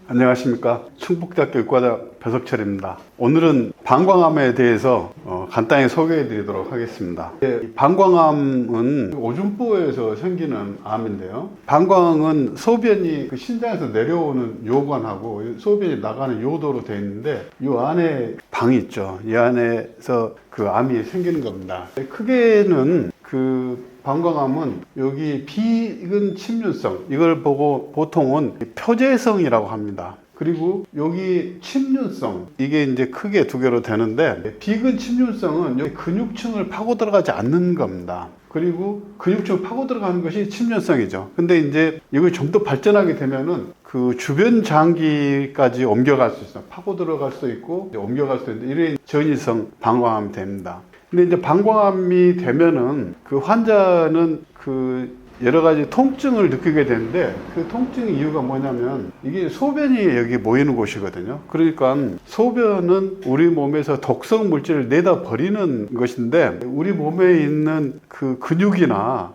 안녕하십니까. 충북대학교 의과대학 배석철입니다. 오늘은 방광암에 대해서 간단히 소개해 드리도록 하겠습니다. 방광암은 오줌보에서 생기는 암인데요. 방광은 소변이 신장에서 내려오는 요관하고 소변이 나가는 요도로 되어 있는데 이 안에 방이 있죠. 이 안에서 그 암이 생기는 겁니다. 크게는 방광암은 여기 비근 침륜성, 이걸 보고 보통은 표재성이라고 합니다. 그리고 여기 침륜성, 이게 이제 크게 두 개로 되는데, 비근 침륜성은 여기 근육층을 파고 들어가지 않는 겁니다. 그리고 근육층을 파고 들어가는 것이 침륜성이죠. 근데 이제 이걸 좀 더 발전하게 되면은 그 주변 장기까지 옮겨갈 수 있어요. 파고 들어갈 수 있고 옮겨갈 수 있는데, 이런 전이성 방광암이 됩니다. 근데 이제 방광암이 되면은 그 환자는 여러 가지 통증을 느끼게 되는데, 그 통증의 이유가 뭐냐면 이게 소변이 여기 모이는 곳이거든요. 그러니까 소변은 우리 몸에서 독성 물질을 내다 버리는 것인데, 우리 몸에 있는 그 근육이나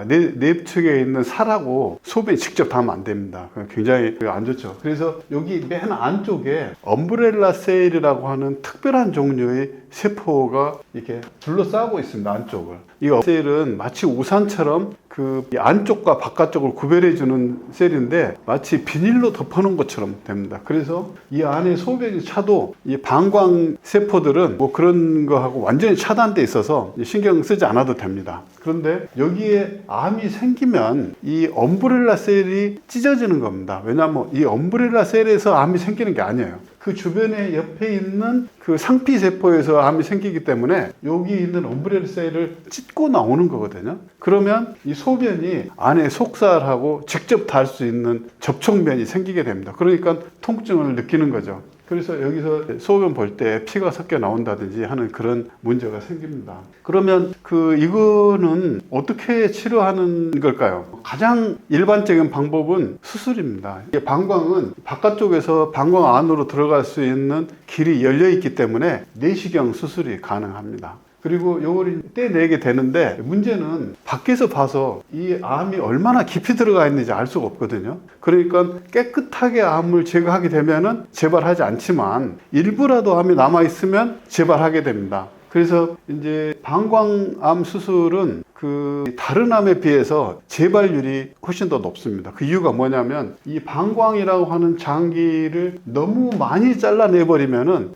내측에 있는 살하고 소변이 직접 닿으면 안 됩니다. 굉장히 안 좋죠. 그래서 여기 맨 안쪽에 엄브렐라 셀이라고 하는 특별한 종류의 세포가 이렇게 둘러싸고 있습니다. 안쪽을. 이 셀은 마치 우산처럼 그 안쪽과 바깥쪽을 구별해 주는 셀인데, 마치 비닐로 덮어놓은 것처럼 됩니다. 그래서 이 안에 소변이 차도 이 방광 세포들은 뭐 그런 거하고 완전히 차단돼 있어서 신경 쓰지 않아도 됩니다. 그런데 여기에 암이 생기면 이 엄브렐라 셀이 찢어지는 겁니다. 왜냐하면 이 엄브렐라 셀에서 암이 생기는 게 아니에요. 그 주변에 옆에 있는 그 상피세포에서 암이 생기기 때문에 여기 있는 엄브렐라 셀을 찢고 나오는 거거든요. 그러면 이 소변이 안에 속살하고 직접 닿을 수 있는 접촉면이 생기게 됩니다. 그러니까 통증을 느끼는 거죠. 그래서 여기서 소변 볼 때 피가 섞여 나온다든지 하는 그런 문제가 생깁니다. 그러면 이거는 어떻게 치료하는 걸까요? 가장 일반적인 방법은 수술입니다. 방광은 바깥쪽에서 방광 안으로 들어갈 수 있는 길이 열려 있기 때문에 내시경 수술이 가능합니다. 그리고 요걸 떼내게 되는데, 문제는 밖에서 봐서 이 암이 얼마나 깊이 들어가 있는지 알 수가 없거든요. 그러니까 깨끗하게 암을 제거하게 되면은 재발하지 않지만, 일부라도 암이 남아있으면 재발하게 됩니다. 그래서 이제 방광암 수술은 다른 암에 비해서 재발률이 훨씬 더 높습니다. 그 이유가 뭐냐면, 이 방광이라고 하는 장기를 너무 많이 잘라내버리면은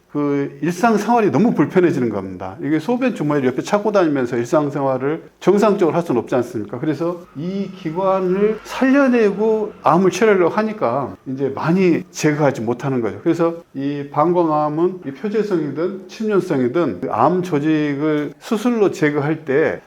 일상생활이 너무 불편해지는 겁니다. 이게 소변 주머니를 옆에 차고 다니면서 일상생활을 정상적으로 할 수는 없지 않습니까? 그래서 이 기관을 살려내고 암을 치료하려고 하니까 이제 많이 제거하지 못하는 거죠. 그래서 이 방광암은 이 표재성이든 침륜성이든 암 조직을 수술로 제거할 때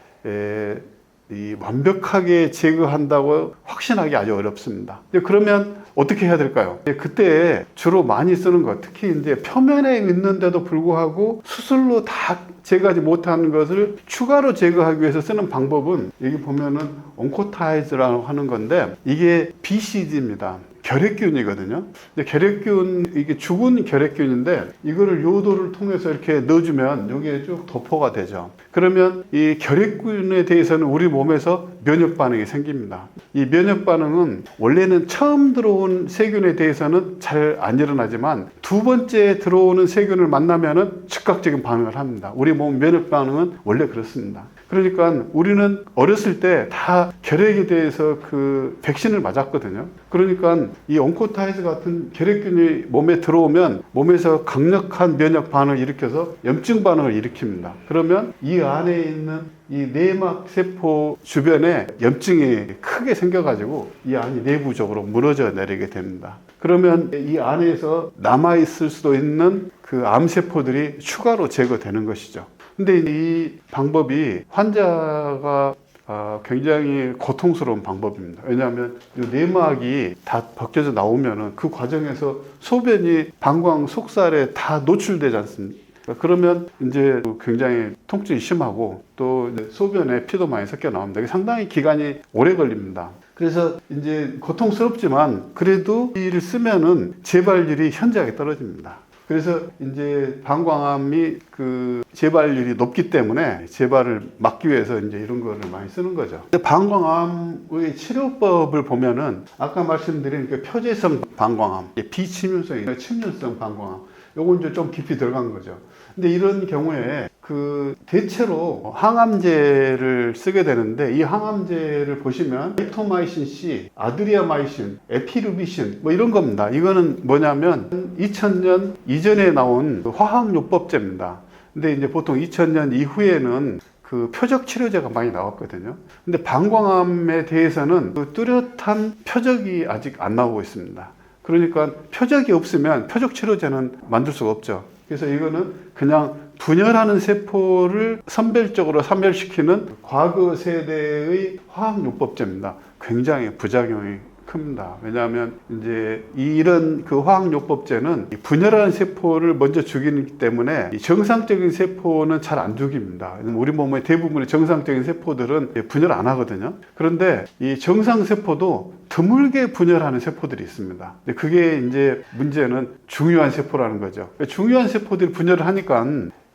완벽하게 제거한다고 확신하기 아주 어렵습니다. 그러면 어떻게 해야 될까요? 그때 주로 많이 쓰는 것, 특히 이제 표면에 있는데도 불구하고 수술로 다 제거하지 못하는 것을 추가로 제거하기 위해서 쓰는 방법은, 여기 보면은 온코타이즈라고 하는 건데, 이게 BCG입니다. 결핵균이거든요. 결핵균, 이게 죽은 결핵균인데, 이거를 요도를 통해서 이렇게 넣어주면 여기에 쭉 도포가 되죠. 그러면 이 결핵균에 대해서는 우리 몸에서 면역 반응이 생깁니다. 이 면역 반응은 원래는 처음 들어온 세균에 대해서는 잘 안 일어나지만, 두 번째 들어오는 세균을 만나면은 즉각적인 반응을 합니다. 우리 몸 면역 반응은 원래 그렇습니다. 그러니까 우리는 어렸을 때 다 결핵에 대해서 백신을 맞았거든요. 그러니까 이 온코타이즈 같은 결핵균이 몸에 들어오면 몸에서 강력한 면역 반응을 일으켜서 염증 반응을 일으킵니다. 그러면 이 안에 있는 이 내막 세포 주변에 염증이 크게 생겨가지고 이 안이 내부적으로 무너져 내리게 됩니다. 그러면 이 안에서 남아있을 수도 있는 암세포들이 추가로 제거되는 것이죠. 근데 이 방법이 환자가 굉장히 고통스러운 방법입니다. 왜냐하면 이 내막이 다 벗겨져 나오면은 그 과정에서 소변이 방광 속살에 다 노출되지 않습니까? 그러면 이제 굉장히 통증이 심하고, 또 소변에 피도 많이 섞여 나옵니다. 상당히 기간이 오래 걸립니다. 그래서 이제 고통스럽지만 그래도 이를 쓰면은 재발률이 현저하게 떨어집니다. 그래서 이제 방광암이 그 재발률이 높기 때문에 재발을 막기 위해서 이제 이런 거를 많이 쓰는 거죠. 방광암의 치료법을 보면은 아까 말씀드린 그 표재성 방광암, 비침윤성, 침윤성 방광암, 요건 이제 좀 깊이 들어간 거죠. 근데 이런 경우에 그 대체로 항암제를 쓰게 되는데, 이 항암제를 보시면 에토마이신 C, 아드리아마이신, 에피루비신 뭐 이런 겁니다. 이거는 뭐냐면 2000년 이전에 나온 화학요법제입니다. 근데 이제 보통 2000년 이후에는 그 표적 치료제가 많이 나왔거든요. 근데 방광암에 대해서는 그 뚜렷한 표적이 아직 안 나오고 있습니다. 그러니까 표적이 없으면 표적 치료제는 만들 수가 없죠. 그래서 이거는 그냥 분열하는 세포를 선별적으로 사멸시키는 과거 세대의 화학요법제입니다. 굉장히 부작용이 큽니다. 왜냐하면 이제 이런 그 화학요법제는 분열하는 세포를 먼저 죽이기 때문에 정상적인 세포는 잘 안 죽입니다. 우리 몸의 대부분의 정상적인 세포들은 분열 안 하거든요. 그런데 이 정상 세포도 드물게 분열하는 세포들이 있습니다. 그게 이제 문제는 중요한 세포라는 거죠. 중요한 세포들이 분열을 하니까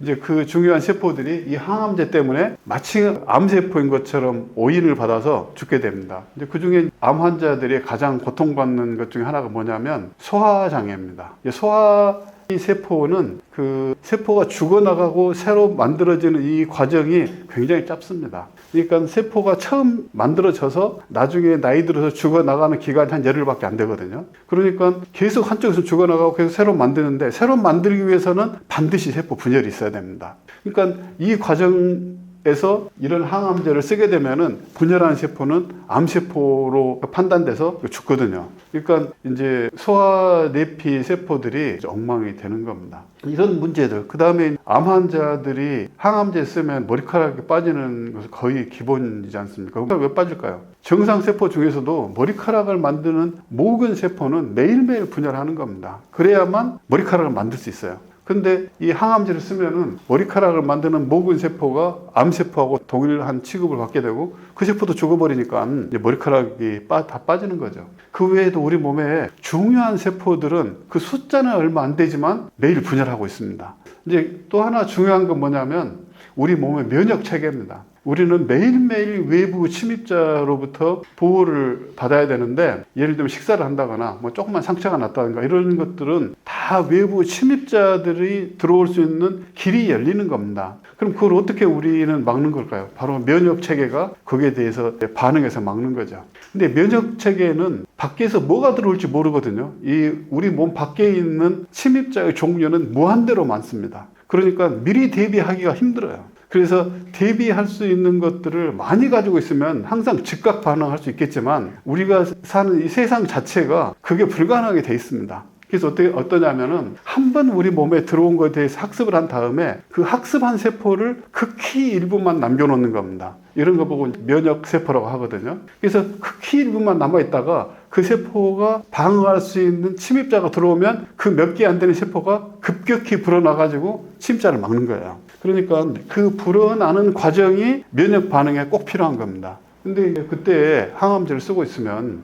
이제 그 중요한 세포들이 이 항암제 때문에 마치 암세포인 것처럼 오인을 받아서 죽게 됩니다. 이제 그 중에 암 환자들이 가장 고통받는 것 중에 하나가 뭐냐면 소화장애입니다. 소화 세포는 그 세포가 죽어나가고 새로 만들어지는 이 과정이 굉장히 짧습니다. 그러니까 세포가 처음 만들어져서 나중에 나이 들어서 죽어나가는 기간이 한 열흘밖에 안 되거든요. 그러니까 계속 한쪽에서 죽어나가고 계속 새로 만드는데, 새로 만들기 위해서는 반드시 세포 분열이 있어야 됩니다. 그러니까 이 과정에서 이런 항암제를 쓰게 되면은 분열하는 세포는 암세포로 판단돼서 죽거든요. 그러니까 이제 소화내피 세포들이 엉망이 되는 겁니다. 이런 문제들. 그 다음에 암 환자들이 항암제 쓰면 머리카락이 빠지는 것은 거의 기본이지 않습니까? 왜 빠질까요? 정상 세포 중에서도 머리카락을 만드는 모근 세포는 매일매일 분열하는 겁니다. 그래야만 머리카락을 만들 수 있어요. 근데 이 항암제를 쓰면은 머리카락을 만드는 모근 세포가 암세포하고 동일한 취급을 받게 되고, 그 세포도 죽어버리니까 이제 머리카락이 다 빠지는 거죠. 그 외에도 우리 몸에 중요한 세포들은 그 숫자는 얼마 안 되지만 매일 분열하고 있습니다. 이제 또 하나 중요한 건 뭐냐면 우리 몸의 면역 체계입니다. 우리는 매일매일 외부 침입자로부터 보호를 받아야 되는데, 예를 들면 식사를 한다거나 뭐 조그만 상처가 났다든가 이런 것들은 다 외부 침입자들이 들어올 수 있는 길이 열리는 겁니다. 그럼 그걸 어떻게 우리는 막는 걸까요? 바로 면역 체계가 거기에 대해서 반응해서 막는 거죠. 근데 면역 체계는 밖에서 뭐가 들어올지 모르거든요. 이 우리 몸 밖에 있는 침입자의 종류는 무한대로 많습니다. 그러니까 미리 대비하기가 힘들어요. 그래서 대비할 수 있는 것들을 많이 가지고 있으면 항상 즉각 반응할 수 있겠지만, 우리가 사는 이 세상 자체가 그게 불가능하게 돼 있습니다. 그래서 어떠냐면은 한 번 우리 몸에 들어온 것에 대해서 학습을 한 다음에 그 학습한 세포를 극히 일부만 남겨놓는 겁니다. 이런 거 보고 면역 세포라고 하거든요. 그래서 극히 일부만 남아있다가 그 세포가 방어할 수 있는 침입자가 들어오면 그 몇 개 안 되는 세포가 급격히 불어나가지고 침입자를 막는 거예요. 그러니까 그 불어나는 과정이 면역 반응에 꼭 필요한 겁니다. 근데 그때 항암제를 쓰고 있으면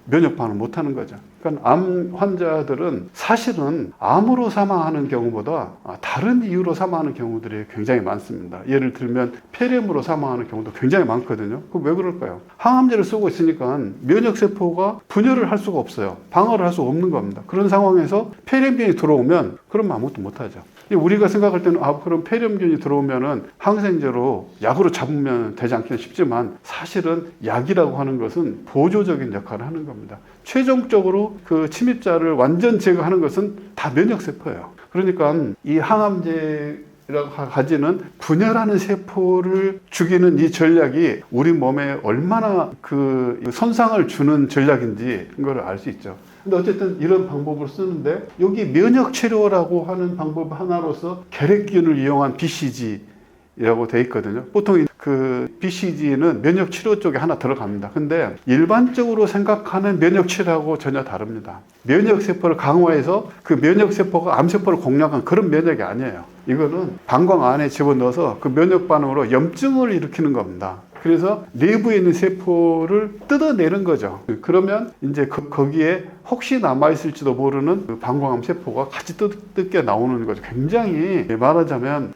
면역 반응 못 하는 거죠. 그러니까 암 환자들은 사실은 암으로 사망하는 경우보다 다른 이유로 사망하는 경우들이 굉장히 많습니다. 예를 들면 폐렴으로 사망하는 경우도 굉장히 많거든요. 그 왜 그럴까요? 항암제를 쓰고 있으니까 면역 세포가 분열을 할 수가 없어요. 방어를 할 수가 없는 겁니다. 그런 상황에서 폐렴균이 들어오면 그럼 아무것도 못 하죠. 우리가 생각할 때는 그럼 폐렴균이 들어오면은 항생제로 약으로 잡으면 되지 않겠나 싶지만, 사실은 약이라고 하는 것은 보조적인 역할을 하는 겁니다. 최종적으로 그 침입자를 완전 제거하는 것은 다 면역세포예요. 그러니까 이 항암제라고 가지는 분열하는 세포를 죽이는 이 전략이 우리 몸에 얼마나 그 손상을 주는 전략인지 그걸 알 수 있죠. 근데 어쨌든 이런 방법을 쓰는데, 여기 면역 치료라고 하는 방법 하나로서 결핵균을 이용한 BCG라고 돼 있거든요. 보통 그 BCG는 면역 치료 쪽에 하나 들어갑니다. 근데 일반적으로 생각하는 면역 치료하고 전혀 다릅니다. 면역 세포를 강화해서 그 면역 세포가 암 세포를 공략한 그런 면역이 아니에요. 이거는 방광 안에 집어넣어서 그 면역 반응으로 염증을 일으키는 겁니다. 그래서 내부에 있는 세포를 뜯어내는 거죠. 그러면 이제 거기에 혹시 남아있을지도 모르는 그 방광암 세포가 같이 뜯겨 나오는 거죠. 굉장히 말하자면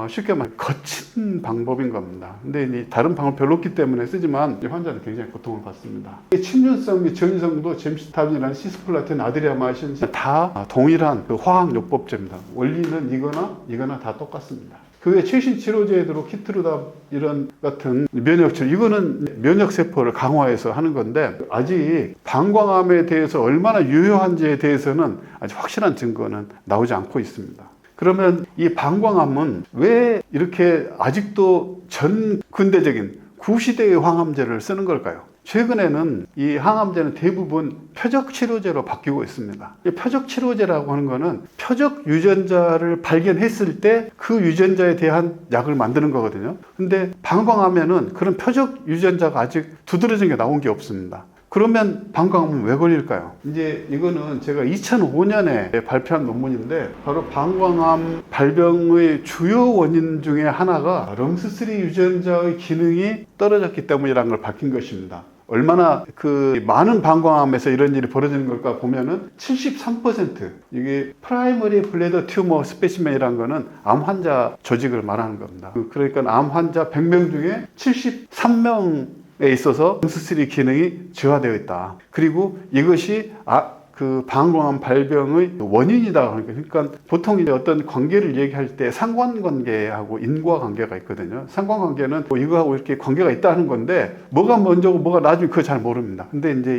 쉽게 말해 거친 방법인 겁니다. 근데 이제 다른 방법 별로 없기 때문에 쓰지만 환자는 굉장히 고통을 받습니다. 침륜성 및 전이성도 젬시타빈이라는 시스플라틴, 아드리아마이신 다 동일한 그 화학요법제입니다. 원리는 이거나 다 똑같습니다. 그 외 최신 치료제로 키트루답 이런 같은 면역치료, 이거는 면역세포를 강화해서 하는 건데 아직 방광암에 대해서 얼마나 유효한지에 대해서는 아직 확실한 증거는 나오지 않고 있습니다. 그러면 이 방광암은 왜 이렇게 아직도 전 근대적인 구시대의 항암제를 쓰는 걸까요? 최근에는 이 항암제는 대부분 표적 치료제로 바뀌고 있습니다. 이 표적 치료제라고 하는 거는 표적 유전자를 발견했을 때 그 유전자에 대한 약을 만드는 거거든요. 근데 방광암에는 그런 표적 유전자가 아직 두드러진 게 나온 게 없습니다. 그러면 방광암은 왜 걸릴까요? 이제 이거는 제가 2005년에 발표한 논문인데 바로 방광암 발병의 주요 원인 중에 하나가 럼스3 유전자의 기능이 떨어졌기 때문이라는 걸 밝힌 것입니다. 얼마나 그 많은 방광암에서 이런 일이 벌어지는 걸까 보면은 73%, 이게 프라이머리 블래더 튜머 스페시멘이라는 거는 암 환자 조직을 말하는 겁니다. 그러니까 암 환자 100명 중에 73명에 있어서 럼스3 기능이 저하되어 있다. 그리고 이것이 그 방광암 발병의 원인이다. 그러니까 보통 이제 어떤 관계를 얘기할 때 상관관계하고 인과관계가 있거든요. 상관관계는 뭐 이거하고 이렇게 관계가 있다는 건데 뭐가 먼저고 뭐가 나중에 그거 잘 모릅니다. 근데 이제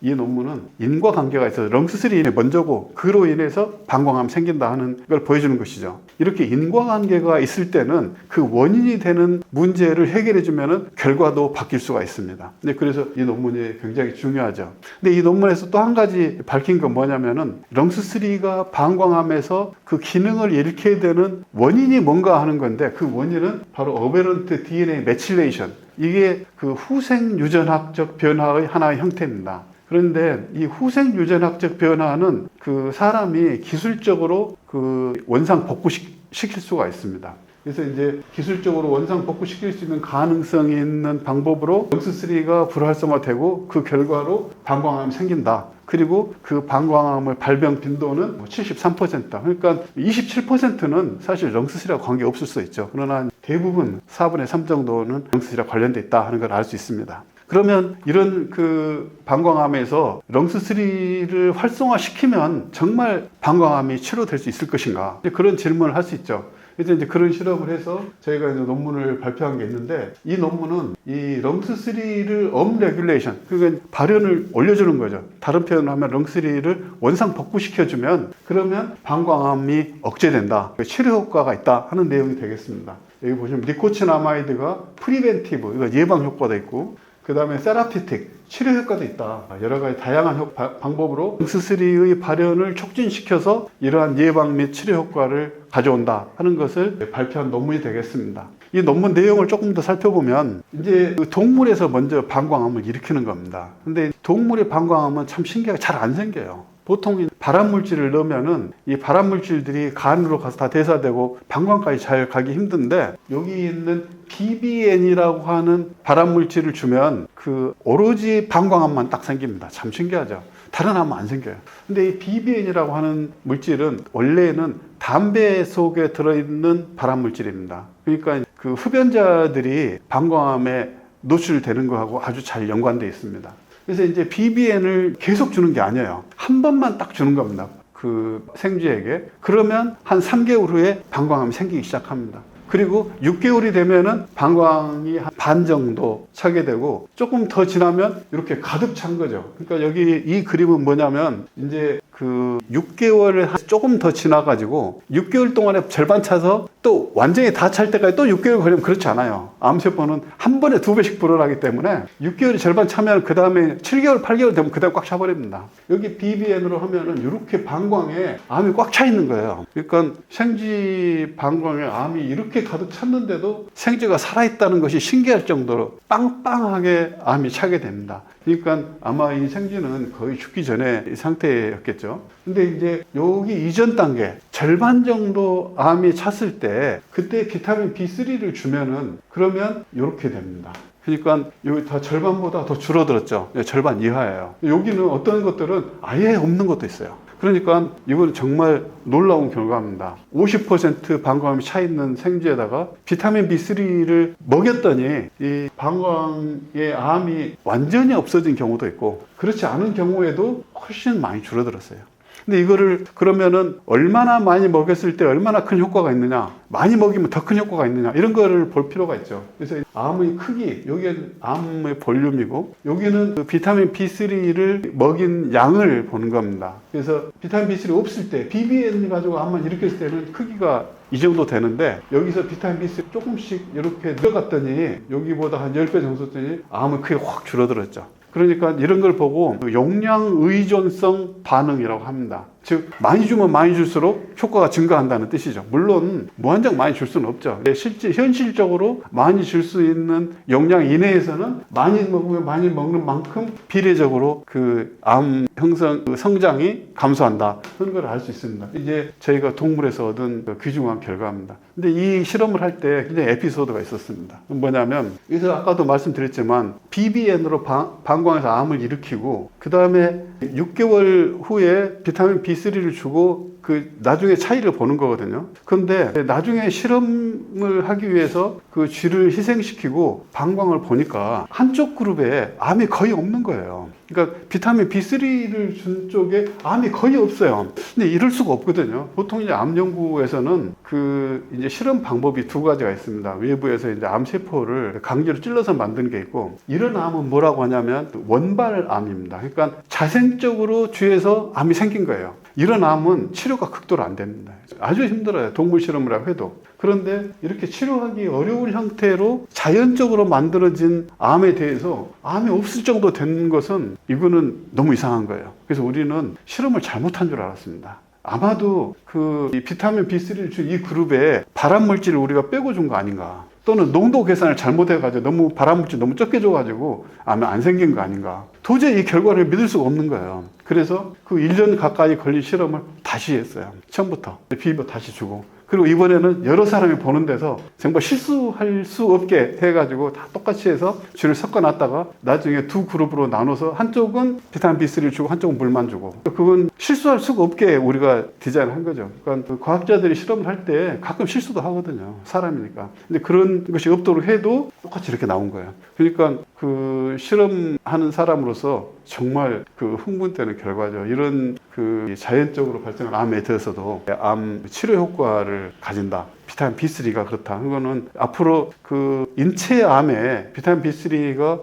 이 논문은 인과관계가 있어서 럼스3 먼저고 그로 인해서 방광암 생긴다 하는 걸 보여주는 것이죠. 이렇게 인과관계가 있을 때는 그 원인이 되는 문제를 해결해 주면은 결과도 바뀔 수가 있습니다. 그래서 이 논문이 굉장히 중요하죠. 근데 이 논문에서 또 한 가지 밝힌 건 뭐냐면은 럼스3가 방광암에서 그 기능을 잃게 되는 원인이 뭔가 하는 건데 그 원인은 바로 어베런트 DNA 메칠레이션, 이게 그 후생 유전학적 변화의 하나의 형태입니다. 그런데 이 후생 유전학적 변화는 그 사람이 기술적으로 그 원상 복구시킬 수가 있습니다. 그래서 이제 기술적으로 원상 복구시킬 수 있는 가능성이 있는 방법으로 럼스3가 불활성화되고 그 결과로 방광암이 생긴다. 그리고 그 방광암의 발병 빈도는 73%. 그러니까 27%는 사실 럼스3랑 관계 없을 수 있죠. 그러나 대부분 4분의 3 정도는 럼스3랑 관련돼 있다 하는 걸 알 수 있습니다. 그러면 이런 그 방광암에서 럼스3를 활성화시키면 정말 방광암이 치료될 수 있을 것인가? 그런 질문을 할 수 있죠. 그래서 이제 그런 실험을 해서 저희가 이제 논문을 발표한 게 있는데, 이 논문은 이 럼스3를 업레귤레이션, 그러니까 발현을 올려주는 거죠. 다른 표현을 하면 럼스3를 원상 복구시켜주면 그러면 방광암이 억제된다, 치료 효과가 있다 하는 내용이 되겠습니다. 여기 보시면 니코치나마이드가 프리벤티브, 이거 예방 효과도 있고, 그 다음에 세라피틱, 치료 효과도 있다. 여러 가지 다양한 방법으로 럼스3의 발현을 촉진시켜서 이러한 예방 및 치료 효과를 가져온다 하는 것을 발표한 논문이 되겠습니다. 이 논문 내용을 조금 더 살펴보면 이제 동물에서 먼저 방광암을 일으키는 겁니다. 근데 동물의 방광암은 참 신기하게 잘 안 생겨요. 보통 발암물질을 넣으면은 이 발암물질들이 간으로 가서 다 대사되고 방광까지 잘 가기 힘든데, 여기 있는 BBN이라고 하는 발암물질을 주면 그 오로지 방광암만 딱 생깁니다. 참 신기하죠. 다른 암은 안 생겨요. 근데 이 BBN이라고 하는 물질은 원래는 담배 속에 들어있는 발암물질입니다. 그러니까 그 흡연자들이 방광암에 노출되는 거하고 아주 잘 연관되어 있습니다. 그래서 이제 BBN을 계속 주는 게 아니에요. 한 번만 딱 주는 겁니다. 그 생쥐에게. 그러면 한 3개월 후에 방광암이 생기기 시작합니다. 그리고 6개월이 되면은 방광이 한 반 정도 차게 되고, 조금 더 지나면 이렇게 가득 찬 거죠. 그러니까 여기 이 그림은 뭐냐면, 이제 그 6개월을 조금 더 지나가지고 6개월 동안에 절반 차서 또 완전히 다 찰 때까지 또 6개월 걸리면 그렇지 않아요. 암세포는 한 번에 2배씩 불어나기 때문에 6개월이 절반 차면 그 다음에 7개월, 8개월 되면 그 다음에 꽉 차버립니다. 여기 BBN으로 하면은 이렇게 방광에 암이 꽉 차 있는 거예요. 그러니까 생쥐 방광에 암이 이렇게 가득 찼는데도 생쥐가 살아있다는 것이 신기할 정도로 빵빵하게 암이 차게 됩니다. 그러니까 아마 이 생쥐는 거의 죽기 전에 이 상태였겠죠. 근데 이제 여기 이전 단계 절반 정도 암이 찼을 때 그때 비타민 B3를 주면은 그러면 이렇게 됩니다. 그러니까 여기 다 절반보다 더 줄어들었죠. 절반 이하예요. 여기는 어떤 것들은 아예 없는 것도 있어요. 그러니까 이건 정말 놀라운 결과입니다. 50% 방광암이 차 있는 생쥐에다가 비타민 B3를 먹였더니 이 방광의 암이 완전히 없어진 경우도 있고 그렇지 않은 경우에도 훨씬 많이 줄어들었어요. 근데 이거를 그러면은 얼마나 많이 먹였을 때 얼마나 큰 효과가 있느냐, 많이 먹이면 더 큰 효과가 있느냐, 이런 거를 볼 필요가 있죠. 그래서 암의 크기, 여기는 암의 볼륨이고 여기는 그 비타민 B3를 먹인 양을 보는 겁니다. 그래서 비타민 B3 없을 때 BBN 가지고 암만 일으켰을 때는 크기가 이 정도 되는데 여기서 비타민 B3 조금씩 이렇게 늘어갔더니 여기보다 한 10배 정도 됐더니 암의 크기가 확 줄어들었죠. 그러니까 이런 걸 보고 용량 의존성 반응이라고 합니다. 즉 많이 주면 많이 줄수록 효과가 증가한다는 뜻이죠. 물론 무한정 많이 줄 수는 없죠. 실제 현실적으로 많이 줄 수 있는 용량 이내에서는 많이 먹으면 많이 먹는 만큼 비례적으로 그 암 형성 성장이 감소한다 그런 걸 알 수 있습니다. 이제 저희가 동물에서 얻은 그 귀중한 결과입니다. 근데 이 실험을 할 때 굉장히 에피소드가 있었습니다. 뭐냐면 여기서 아까도 말씀드렸지만 BBN으로 방광에서 암을 일으키고 그 다음에 6개월 후에 비타민 B3를 주고 그 나중에 차이를 보는 거거든요. 그런데 나중에 실험을 하기 위해서 그 쥐를 희생시키고 방광을 보니까 한쪽 그룹에 암이 거의 없는 거예요. 그러니까 비타민 B3를 준 쪽에 암이 거의 없어요. 근데 이럴 수가 없거든요. 보통 이제 암 연구에서는 그 이제 실험 방법이 두 가지가 있습니다. 외부에서 이제 암세포를 강제로 찔러서 만드는 게 있고, 이런 암은 뭐라고 하냐면 원발암입니다. 그러니까 자생적으로 쥐에서 암이 생긴 거예요. 이런 암은 치료가 극도로 안 됩니다. 아주 힘들어요. 동물 실험을 해도. 그런데 이렇게 치료하기 어려운 형태로 자연적으로 만들어진 암에 대해서 암이 없을 정도 된 것은 이거는 너무 이상한 거예요. 그래서 우리는 실험을 잘못한 줄 알았습니다. 아마도 그 비타민 B3를 준 이 그룹에 발암물질을 우리가 빼고 준 거 아닌가. 또는 농도 계산을 잘못해가지고 너무 발암물질 너무 적게 줘가지고 암이 안 생긴 거 아닌가. 도저히 이 결과를 믿을 수가 없는 거예요. 그래서 그 1년 가까이 걸린 실험을 다시 했어요. 처음부터 비벼 다시 주고. 그리고 이번에는 여러 사람이 보는 데서 정말 실수할 수 없게 해가지고 다 똑같이 해서 쥐를 섞어놨다가 나중에 두 그룹으로 나눠서 한쪽은 비타민 B3를 주고 한쪽은 물만 주고. 그건 실수할 수가 없게 우리가 디자인한 거죠. 그러니까 그 과학자들이 실험을 할 때 가끔 실수도 하거든요. 사람이니까. 근데 그런 것이 없도록 해도 똑같이 이렇게 나온 거예요. 그러니까 그 실험하는 사람으로서 정말 그 흥분되는 결과죠. 이런 그 자연적으로 발생한 암에 대해서도 암 치료 효과를 가진다. 비타민 B3가 그렇다. 그거는 앞으로 그 인체암에 비타민 B3가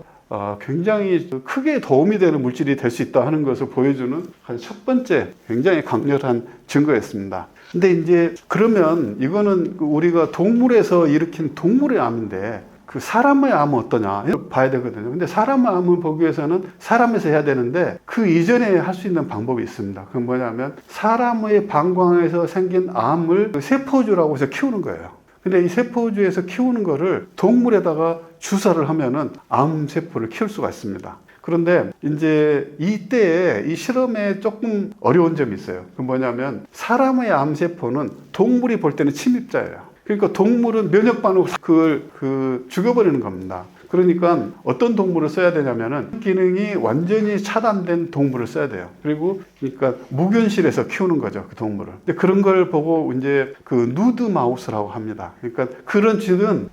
굉장히 크게 도움이 되는 물질이 될 수 있다 하는 것을 보여주는 첫 번째 굉장히 강렬한 증거였습니다. 근데 이제 그러면 이거는 우리가 동물에서 일으킨 동물의 암인데 그 사람의 암은 어떠냐 봐야 되거든요. 근데 사람의 암을 보기 위해서는 사람에서 해야 되는데 그 이전에 할 수 있는 방법이 있습니다. 그건 뭐냐면 사람의 방광에서 생긴 암을 세포주라고 해서 키우는 거예요. 근데 이 세포주에서 키우는 거를 동물에다가 주사를 하면은 암세포를 키울 수가 있습니다. 그런데 이제 이때에 이 실험에 조금 어려운 점이 있어요. 그 뭐냐면 사람의 암세포는 동물이 볼 때는 침입자예요. 그러니까 동물은 면역 반응을 죽여버리는 겁니다. 그러니까 어떤 동물을 써야 되냐면은 기능이 완전히 차단된 동물을 써야 돼요. 그리고 그러니까 무균실에서 키우는 거죠, 그 동물을. 근데 그런 걸 보고 이제 그 누드 마우스라고 합니다. 그러니까 그런 쥐는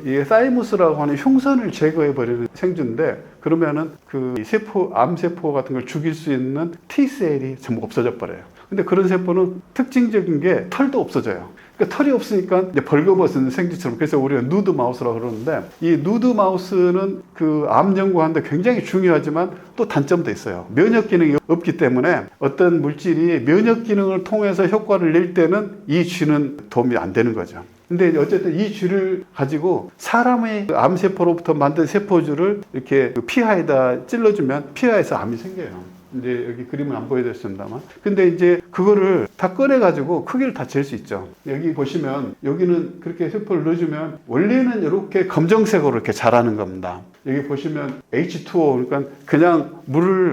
이 사이무스라고 하는 흉선을 제거해 버리는 생쥐인데 그러면은 그 암세포 같은 걸 죽일 수 있는 T셀이 전부 없어져 버려요. 근데 그런 세포는 특징적인 게 털도 없어져요. 그러니까 털이 없으니까 이제 벌거벗은 생쥐처럼. 그래서 우리가 누드 마우스라고 그러는데 이 누드 마우스는 그 암 연구하는데 굉장히 중요하지만 또 단점도 있어요. 면역 기능이 없기 때문에 어떤 물질이 면역 기능을 통해서 효과를 낼 때는 이 쥐는 도움이 안 되는 거죠. 근데 어쨌든 이 쥐를 가지고 사람의 암세포로부터 만든 세포주를 이렇게 피하에다 찔러주면 피하에서 암이 생겨요. 이제 여기 그림은 안 보여드렸습니다만. 근데 이제 그거를 다 꺼내가지고 크기를 다 잴 수 있죠. 여기 보시면 여기는 그렇게 세포를 넣어주면 원래는 이렇게 검정색으로 이렇게 자라는 겁니다. 여기 보시면 H2O, 그러니까 그냥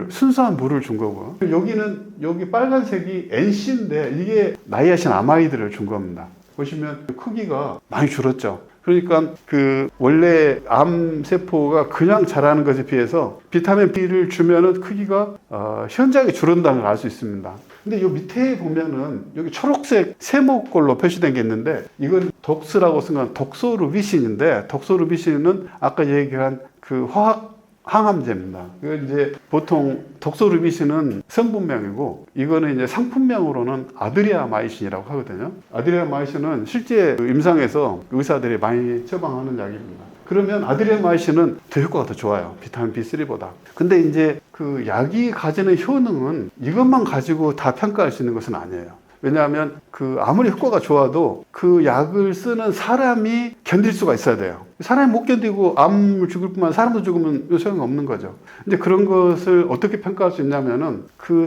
순수한 물을 준 거고요. 여기 빨간색이 NC인데 이게 나이아신 아마이드를 준 겁니다. 보시면 크기가 많이 줄었죠. 그러니까 원래 암세포가 그냥 자라는 것에 비해서 비타민 B를 주면은 크기가 현저하게 줄어든다는 걸 알 수 있습니다. 근데 요 밑에 보면은 여기 초록색 세모꼴로 표시된 게 있는데 이건 독스라고 쓴 독소루비신인데 독소루비신은 아까 얘기한 화학 항암제입니다. 이거 이제 보통 독소루비신은 성분명이고 이거는 이제 상품명으로는 아드리아마이신이라고 하거든요. 아드리아마이신은 실제 임상에서 의사들이 많이 처방하는 약입니다. 그러면 아드리아마이신은 더 효과가 더 좋아요. 비타민 B3보다. 근데 이제 그 약이 가지는 효능은 이것만 가지고 다 평가할 수 있는 것은 아니에요. 왜냐하면 아무리 효과가 좋아도 그 약을 쓰는 사람이 견딜 수가 있어야 돼요. 사람이 못 견디고 암을 죽을 뿐만 사람도 죽으면 소용이 없는 거죠. 근데 그런 것을 어떻게 평가할 수 있냐면은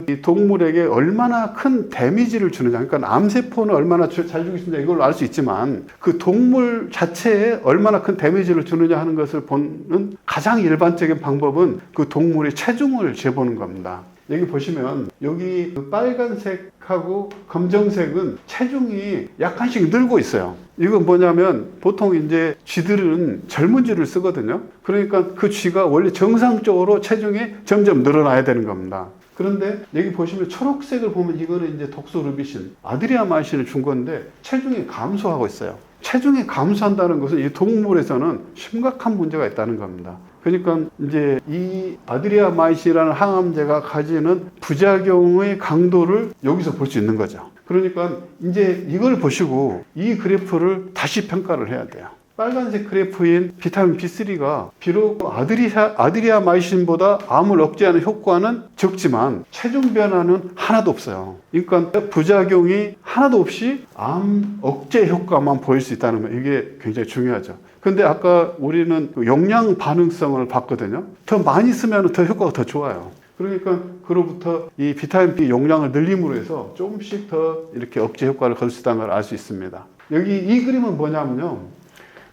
이 동물에게 얼마나 큰 데미지를 주느냐, 그러니까 암세포는 얼마나 잘 죽일 수 있느냐 이걸 알 수 있지만 그 동물 자체에 얼마나 큰 데미지를 주느냐 하는 것을 보는 가장 일반적인 방법은 그 동물의 체중을 재보는 겁니다. 여기 보시면 여기 빨간색하고 검정색은 체중이 약간씩 늘고 있어요. 이건 뭐냐면 보통 이제 쥐들은 젊은 쥐를 쓰거든요. 그러니까 그 쥐가 원래 정상적으로 체중이 점점 늘어나야 되는 겁니다. 그런데 여기 보시면 초록색을 보면 이거는 이제 독소루비신, 아드리아마이신을 준 건데 체중이 감소하고 있어요. 체중이 감소한다는 것은 이 동물에서는 심각한 문제가 있다는 겁니다. 그러니까 이제 이 아드리아마이신이라는 항암제가 가지는 부작용의 강도를 여기서 볼 수 있는 거죠. 그러니까 이제 이걸 보시고 이 그래프를 다시 평가를 해야 돼요. 빨간색 그래프인 비타민 B3가 비록 아드리아마이신보다 암을 억제하는 효과는 적지만 체중 변화는 하나도 없어요. 그러니까 부작용이 하나도 없이 암 억제 효과만 보일 수 있다는 거, 이게 굉장히 중요하죠. 근데 아까 우리는 용량 반응성을 봤거든요. 더 많이 쓰면 더 효과가 더 좋아요. 그러니까 그로부터 이 비타민 B 용량을 늘림으로 해서 조금씩 더 이렇게 억제 효과를 거둘 수 있다는 걸 알 수 있습니다. 여기 이 그림은 뭐냐면요,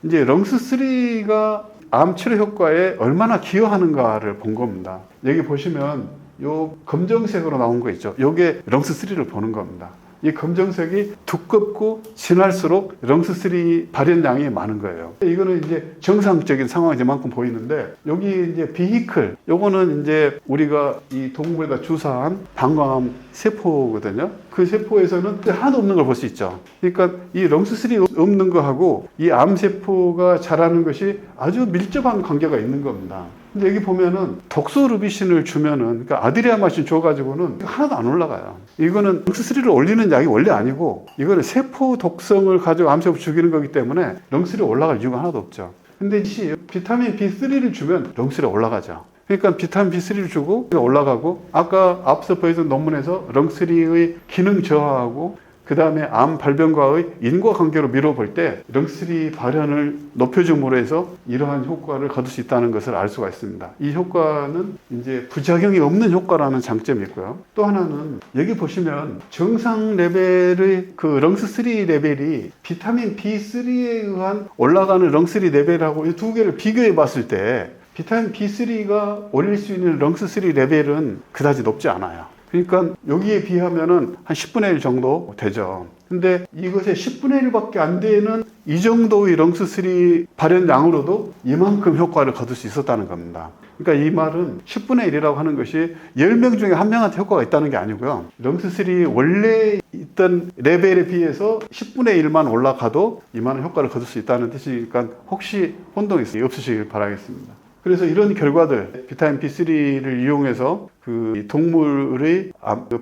이제 렁스3가 암 치료 효과에 얼마나 기여하는가를 본 겁니다. 여기 보시면 요 검정색으로 나온 거 있죠. 요게 렁스3를 보는 겁니다. 이 검정색이 두껍고 진할수록 렁스3 발현량이 많은 거예요. 이거는 이제 정상적인 상황이 이만큼 보이는데 여기 이제 비히클, 요거는 이제 우리가 이 동물에다 주사한 방광암 세포거든요. 그 세포에서는 하나도 없는 걸 볼 수 있죠. 그러니까 이 렁스3 없는 거하고 이 암세포가 자라는 것이 아주 밀접한 관계가 있는 겁니다. 근데 여기 보면은 독소루비신을 주면은, 그러니까 아드리아마이신 줘가지고는 하나도 안 올라가요. 이거는 렁스3를 올리는 약이 원래 아니고 이거는 세포 독성을 가지고 암세포 죽이는 거기 때문에 렁스3 올라갈 이유가 하나도 없죠. 근데 비타민 B3를 주면 렁스3 올라가죠. 그러니까 비타민 B3를 주고 올라가고, 아까 앞서 보여준 논문에서 렁스3의 기능 저하하고 그 다음에 암 발병과의 인과관계로 미뤄볼 때 렁스3 발현을 높여줌으로 해서 이러한 효과를 거둘 수 있다는 것을 알 수가 있습니다. 이 효과는 이제 부작용이 없는 효과라는 장점이 있고요. 또 하나는 여기 보시면 정상 레벨의 그 렁스3 레벨이 비타민 B3에 의한 올라가는 렁스3 레벨하고 이 두 개를 비교해 봤을 때 비타민 B3가 올릴 수 있는 렁스3 레벨은 그다지 높지 않아요. 그러니까 여기에 비하면은 한 10분의 1 정도 되죠. 근데 이것의 10분의 1밖에 안 되는 이 정도의 렁스3 발현량으로도 이만큼 효과를 거둘 수 있었다는 겁니다. 그러니까 이 말은 10분의 1이라고 하는 것이 10명 중에 1명한테 효과가 있다는 게 아니고요. 렁스3 원래 있던 레벨에 비해서 10분의 1만 올라가도 이만한 효과를 거둘 수 있다는 뜻이니까 혹시 혼동이 없으시길 바라겠습니다. 그래서 이런 결과들, 비타민 B3를 이용해서 그 동물의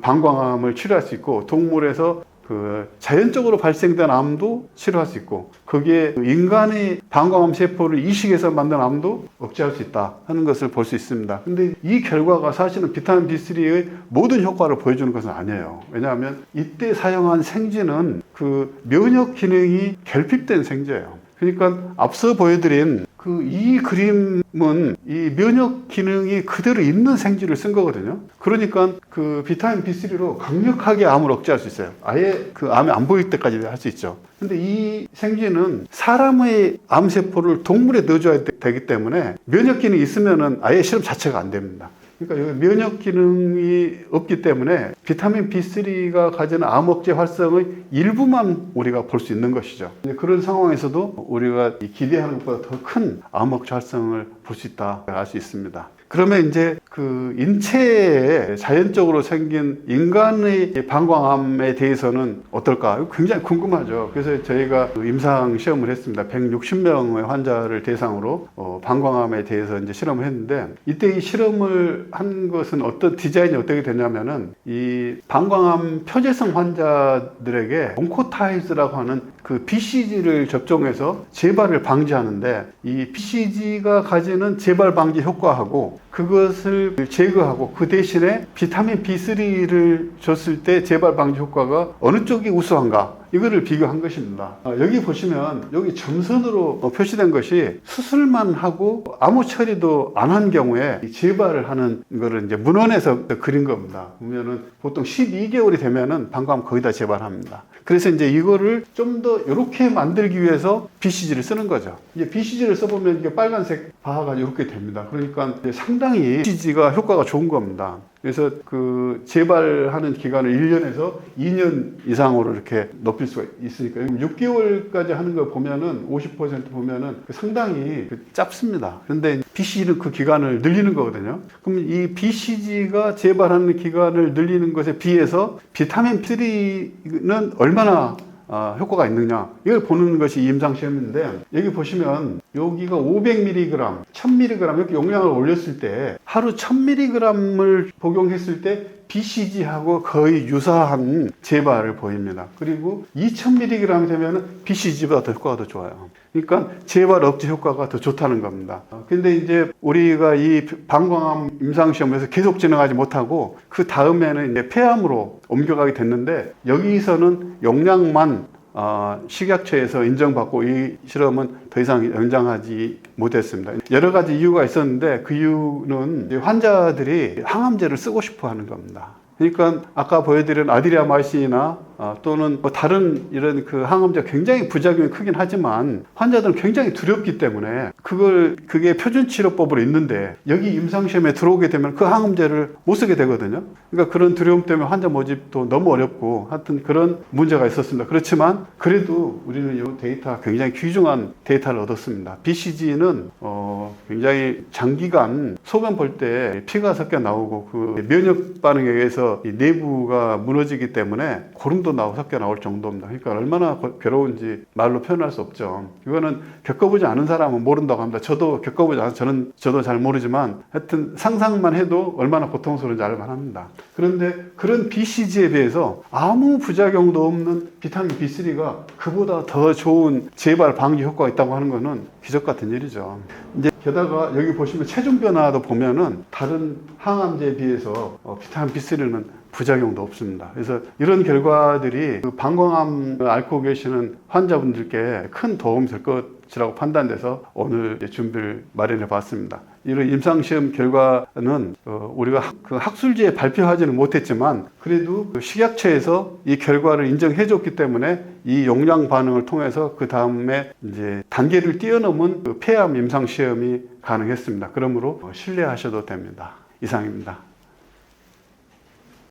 방광암을 치료할 수 있고, 동물에서 그 자연적으로 발생된 암도 치료할 수 있고, 거기에 인간의 방광암 세포를 이식해서 만든 암도 억제할 수 있다 하는 것을 볼 수 있습니다. 근데 이 결과가 사실은 비타민 B3의 모든 효과를 보여주는 것은 아니에요. 왜냐하면 이때 사용한 생지는 그 면역 기능이 결핍된 생지예요. 그러니까 앞서 보여드린 이 그림은 이 면역 기능이 그대로 있는 생쥐를 쓴 거거든요. 그러니까 그 비타민 B3로 강력하게 암을 억제할 수 있어요. 아예 그 암이 안 보일 때까지 할 수 있죠. 근데 이 생쥐는 사람의 암세포를 동물에 넣어줘야 되기 때문에 면역 기능이 있으면은 아예 실험 자체가 안 됩니다. 그러니까 여기 면역 기능이 없기 때문에 비타민 B3가 가지는 암 억제 활성의 일부만 우리가 볼 수 있는 것이죠. 그런 상황에서도 우리가 기대하는 것보다 더 큰 암 억제 활성을 볼 수 있다 알 수 있습니다. 그러면 이제 그 인체에 자연적으로 생긴 인간의 방광암에 대해서는 어떨까? 굉장히 궁금하죠. 그래서 저희가 임상 시험을 했습니다. 160명의 환자를 대상으로 방광암에 대해서 이제 실험을 했는데, 이때 이 실험을 한 것은 어떤 디자인이 어떻게 되냐면은 이 방광암 표재성 환자들에게 온코타이즈라고 하는 그 BCG를 접종해서 재발을 방지하는데, 이 BCG가 가지는 재발 방지 효과하고 그것을 제거하고 그 대신에 비타민 B3를 줬을 때 재발 방지 효과가 어느 쪽이 우수한가, 이거를 비교한 것입니다. 여기 보시면 여기 점선으로 표시된 것이 수술만 하고 아무 처리도 안 한 경우에 재발을 하는 거를 이제 문헌에서 그린 겁니다. 보면은 보통 12개월이 되면은 방광암 거의 다 재발합니다. 그래서 이제 이거를 좀 더 이렇게 만들기 위해서 BCG를 쓰는 거죠. 이제 BCG를 써보면 이게 빨간색 바가 이렇게 됩니다. 그러니까 상당히 BCG가 효과가 좋은 겁니다. 그래서 그 재발하는 기간을 1년에서 2년 이상으로 이렇게 높일 수가 있으니까 6개월까지 하는 거 보면은 50% 보면은 상당히 짧습니다. 그런데 BCG는 그 기간을 늘리는 거거든요. 그럼 이 BCG가 재발하는 기간을 늘리는 것에 비해서 비타민 B3는 얼마나 효과가 있느냐, 이걸 보는 것이 임상시험인데, 여기 보시면 여기가 500mg, 1000mg 이렇게 용량을 올렸을 때 하루 1000mg을 복용했을 때 BCG하고 거의 유사한 재발을 보입니다. 그리고 2000mg 되면 BCG보다 더 효과가 더 좋아요. 그러니까 재발 억제 효과가 더 좋다는 겁니다. 근데 이제 우리가 이 방광암 임상시험에서 계속 진행하지 못하고 그 다음에는 이제 폐암으로 옮겨가게 됐는데, 여기서는 용량만 식약처에서 인정받고 이 실험은 더 이상 연장하지 못했습니다. 여러 가지 이유가 있었는데 그 이유는 환자들이 항암제를 쓰고 싶어 하는 겁니다. 그러니까 아까 보여드린 아드리아마이신이나 또는 뭐 다른 이런 그 항암제가 굉장히 부작용이 크긴 하지만 환자들은 굉장히 두렵기 때문에 그게 표준치료법으로 있는데 여기 임상시험에 들어오게 되면 그 항암제를 못 쓰게 되거든요. 그러니까 그런 두려움 때문에 환자 모집도 너무 어렵고 하여튼 그런 문제가 있었습니다. 그렇지만 그래도 우리는 이 데이터 굉장히 귀중한 데이터를 얻었습니다. BCG는 굉장히 장기간 소변 볼 때 피가 섞여 나오고 그 면역 반응에 의해서 이 내부가 무너지기 때문에 고름도 나오고 섞여 나올 정도입니다. 그러니까 얼마나 괴로운지 말로 표현할 수 없죠. 이거는 겪어보지 않은 사람은 모른다고 합니다. 저도 겪어보지 않아서 저도 잘 모르지만 하여튼 상상만 해도 얼마나 고통스러운지 알만합니다. 그런데 그런 BCG에 비해서 아무 부작용도 없는 비타민 B3가 그보다 더 좋은 재발 방지 효과가 있다고 하는 것은 기적 같은 일이죠. 이제 게다가 여기 보시면 체중 변화도 보면은 다른 항암제에 비해서 비타민 B3는 부작용도 없습니다. 그래서 이런 결과들이 그 방광암을 앓고 계시는 환자분들께 큰 도움이 될 것이라고 판단돼서 오늘 준비를 마련해 봤습니다. 이런 임상시험 결과는 우리가 그 학술지에 발표하지는 못했지만 그래도 그 식약처에서 이 결과를 인정해 줬기 때문에 이 용량 반응을 통해서 그 다음에 이제 단계를 뛰어넘은 그 폐암 임상시험이 가능했습니다. 그러므로 신뢰하셔도 됩니다. 이상입니다.